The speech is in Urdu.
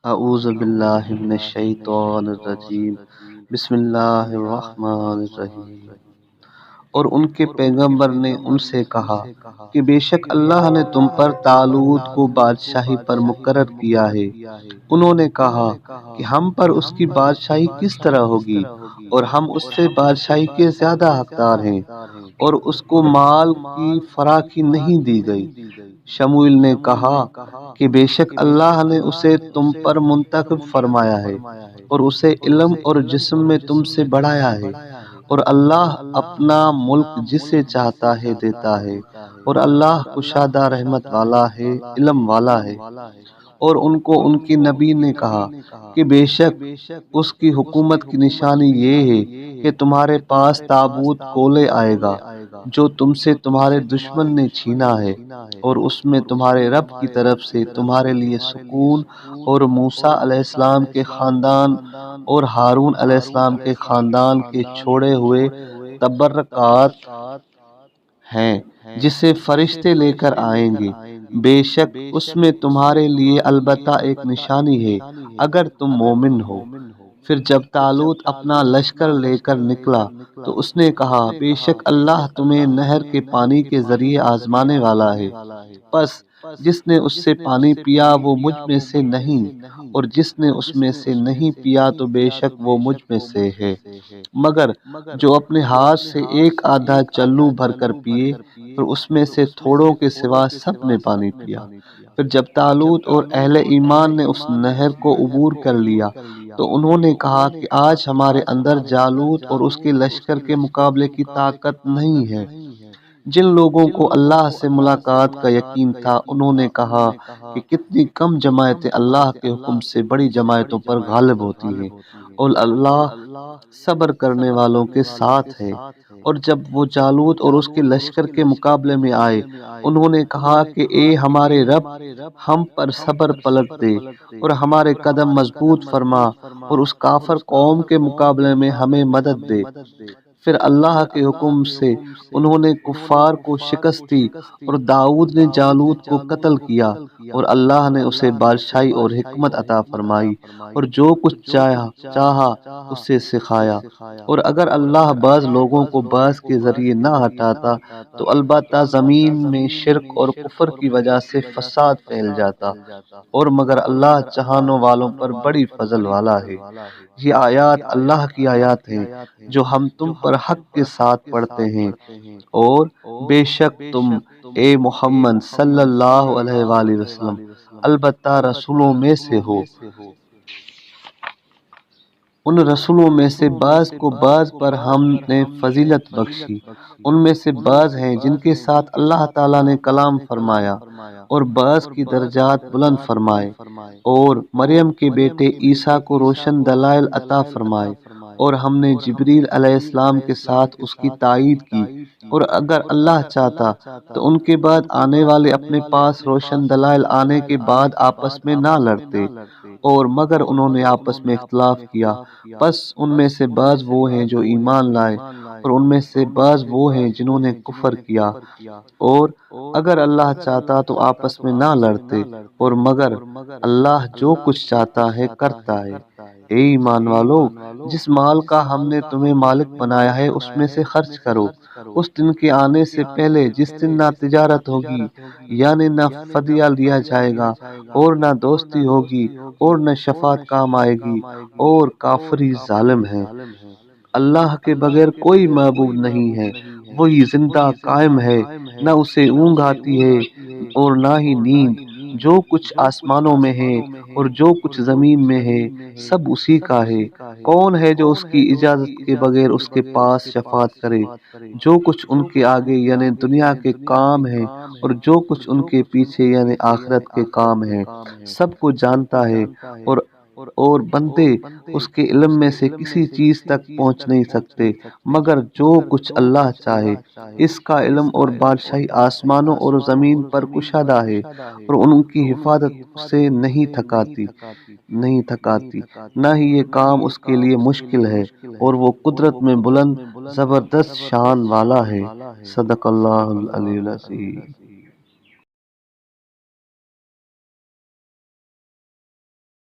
اعوذ باللہ من الشیطان الرجیم بسم اللہ الرحمن الرحیم۔ اور ان کے پیغمبر نے ان سے کہا کہ بے شک اللہ نے تم پر طالوت کو بادشاہی پر مقرر کیا ہے۔ انہوں نے کہا کہ ہم پر اس کی بادشاہی کس طرح ہوگی، اور ہم اس سے بادشاہی کے زیادہ حقدار ہیں، اور اس کو مال کی فراخی نہیں دی گئی۔ شموئیل نے کہا کہ بے شک اللہ نے اسے تم پر منتخب فرمایا ہے، اور اسے علم اور جسم میں تم سے بڑھایا ہے، اور اللہ اپنا ملک جسے چاہتا ہے دیتا ہے، اور اللہ کشادہ رحمت والا ہے، علم والا ہے۔ اور ان کو ان کے نبی نے کہا کہ بے شک اس کی حکومت کی نشانی یہ ہے کہ تمہارے پاس تابوت کولے آئے گا جو تم سے تمہارے دشمن نے چھینا ہے، اور اس میں تمہارے رب کی طرف سے تمہارے لیے سکون اور موسیٰ علیہ السلام کے خاندان اور ہارون علیہ السلام کے خاندان کے چھوڑے ہوئے تبرکات ہیں جسے فرشتے لے کر آئیں گے۔ بے شک اس میں تمہارے لیے البتہ ایک نشانی ہے اگر تم مومن ہو۔ پھر جب طالوت اپنا لشکر لے کر نکلا تو اس نے کہا بے شک اللہ تمہیں نہر کے پانی کے ذریعے آزمانے والا ہے، پس جس نے اس سے پانی پیا وہ مجھ میں سے نہیں، اور جس نے اس میں سے نہیں پیا تو بے شک وہ مجھ میں سے ہے، مگر جو اپنے ہاتھ سے ایک آدھا چلو بھر کر پیے، پھر اس میں سے تھوڑوں کے سوا سب نے پانی پیا۔ پھر جب طالوت اور اہل ایمان نے اس نہر کو عبور کر لیا تو انہوں نے کہا کہ آج ہمارے اندر جالوت اور اس کے لشکر کے مقابلے کی طاقت نہیں ہے۔ جن لوگوں کو اللہ سے ملاقات کا یقین تھا انہوں نے کہا کہ کتنی کم جماعتیں اللہ کے حکم سے بڑی جماعتوں پر غالب ہوتی ہیں، اور اللہ صبر کرنے والوں کے ساتھ ہے۔ اور جب وہ جالوت اور اس کے لشکر کے مقابلے میں آئے انہوں نے کہا کہ اے ہمارے رب، ہم پر صبر پلٹ دے اور ہمارے قدم مضبوط فرما، اور اس کافر قوم کے مقابلے میں ہمیں مدد دے۔ پھر اللہ کے حکم سے انہوں نے کفار کو شکست دی، اور داؤد نے جالوت کو قتل کیا، اور اللہ نے اسے بادشاہی اور حکمت عطا فرمائی، اور جو کچھ چاہا اسے سکھایا۔ اور اگر اللہ بعض لوگوں کو بعض کے ذریعے نہ ہٹاتا تو البتہ زمین میں شرک اور کفر کی وجہ سے فساد پھیل جاتا، اور مگر اللہ چاہنے والوں پر بڑی فضل والا ہے۔ یہ آیات اللہ کی آیات ہیں جو ہم تم پر حق کے ساتھ پڑھتے ہیں، اور بے شک تم اے محمد صلی اللہ علیہ وآلہ وسلم البتہ رسولوں میں سے ہو۔ ان رسولوں میں سے بعض کو بعض پر ہم نے فضیلت بخشی، ان میں سے بعض ہیں جن کے ساتھ اللہ تعالیٰ نے کلام فرمایا، اور بعض کی درجات بلند فرمائے، اور مریم کے بیٹے عیسیٰ کو روشن دلائل عطا فرمائے، اور ہم نے جبریل علیہ السلام کے ساتھ اس کی تائید کی، اور اگر اللہ چاہتا تو ان کے بعد آنے والے اپنے پاس روشن دلائل آنے کے بعد آپس میں نہ لڑتے، اور مگر انہوں نے آپس میں اختلاف کیا، پس ان میں سے بعض وہ ہیں جو ایمان لائے، اور ان میں سے بعض وہ ہیں جنہوں نے کفر کیا، اور اگر اللہ چاہتا تو آپس میں نہ لڑتے، اور مگر اللہ جو کچھ چاہتا ہے کرتا ہے۔ اے ایمان والو، جس مال کا ہم نے تمہیں مالک بنایا ہے اس میں سے خرچ کرو، اس دن کے آنے سے پہلے جس دن نہ تجارت ہوگی، یعنی نہ فدیہ لیا جائے گا، اور نہ دوستی ہوگی، اور نہ شفاعت کام آئے گی، اور کافری ظالم ہے۔ اللہ کے بغیر کوئی معبود نہیں ہے، وہی زندہ قائم ہے، نہ اسے اونگ آتی ہے اور نہ ہی نیند۔ جو کچھ آسمانوں میں ہے اور جو کچھ زمین میں ہے سب اسی کا ہے۔ کون ہے جو اس کی اجازت کے بغیر اس کے پاس شفاعت کرے؟ جو کچھ ان کے آگے یعنی دنیا کے کام ہیں اور جو کچھ ان کے پیچھے یعنی آخرت کے کام ہیں سب کو جانتا ہے، اور بندے اس کے علم میں سے کسی چیز تک پہنچ نہیں سکتے مگر جو کچھ اللہ چاہے۔ اس کا علم اور بادشاہی آسمانوں اور زمین پر کشادہ ہے، اور ان کی حفاظت سے نہیں تھکاتی، نہ ہی یہ کام اس کے لیے مشکل ہے، اور وہ قدرت میں بلند زبردست شان والا ہے۔ صدق اللہ العلی العظیم۔